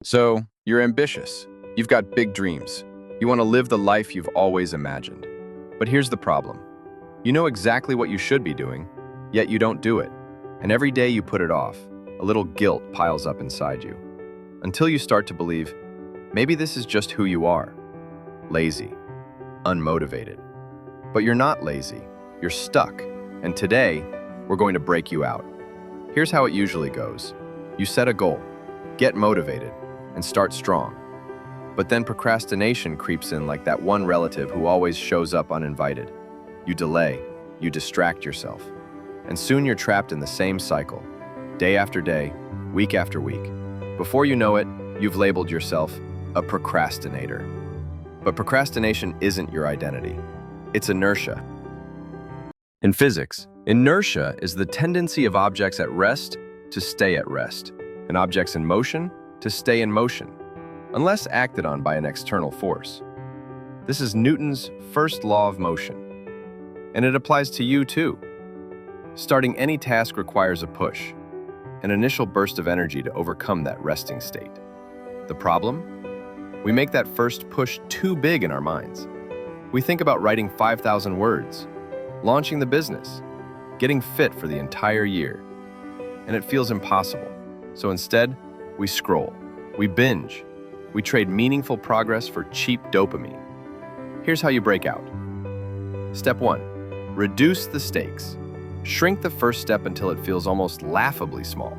So, you're ambitious. You've got big dreams. You want to live the life you've always imagined. But here's the problem. You know exactly what you should be doing, yet you don't do it. And every day you put it off, a little guilt piles up inside you. Until you start to believe, maybe this is just who you are. Lazy. Unmotivated. But you're not lazy. You're stuck. And today, we're going to break you out. Here's how it usually goes. You set a goal, get motivated, and start strong. But then procrastination creeps in like that one relative who always shows up uninvited. You delay, you distract yourself, and soon you're trapped in the same cycle, day after day, week after week. Before you know it, you've labeled yourself a procrastinator. But procrastination isn't your identity. It's inertia. In physics, inertia is the tendency of objects at rest to stay at rest, and objects in motion to stay in motion, unless acted on by an external force. This is Newton's first law of motion, and it applies to you too. Starting any task requires a push, an initial burst of energy to overcome that resting state. The problem? We make that first push too big in our minds. We think about writing 5,000 words, launching the business, getting fit for the entire year, and it feels impossible. So instead, we scroll, we binge, we trade meaningful progress for cheap dopamine. Here's how you break out. Step 1. Reduce the stakes. Shrink the first step until it feels almost laughably small.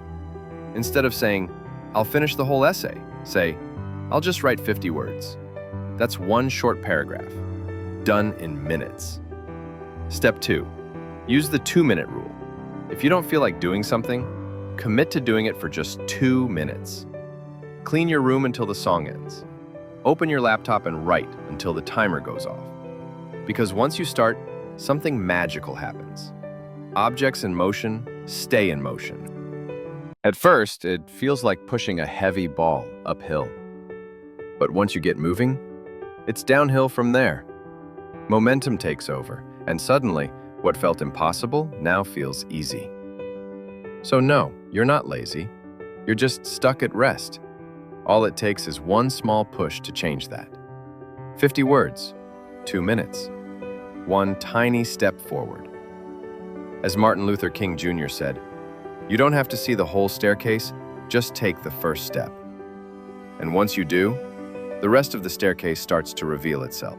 Instead of saying, I'll finish the whole essay, say, I'll just write 50 words. That's one short paragraph, done in minutes. Step 2. Use the 2-minute rule. If you don't feel like doing something, commit to doing it for just 2 minutes. Clean your room until the song ends. Open your laptop and write until the timer goes off. Because once you start, something magical happens. Objects in motion stay in motion. At first, it feels like pushing a heavy ball uphill. But once you get moving, it's downhill from there. Momentum takes over, and suddenly, what felt impossible now feels easy. So no, you're not lazy. You're just stuck at rest. All it takes is one small push to change that. 50 words, 2 minutes, one tiny step forward. As Martin Luther King Jr. said, you don't have to see the whole staircase, just take the first step. And once you do, the rest of the staircase starts to reveal itself.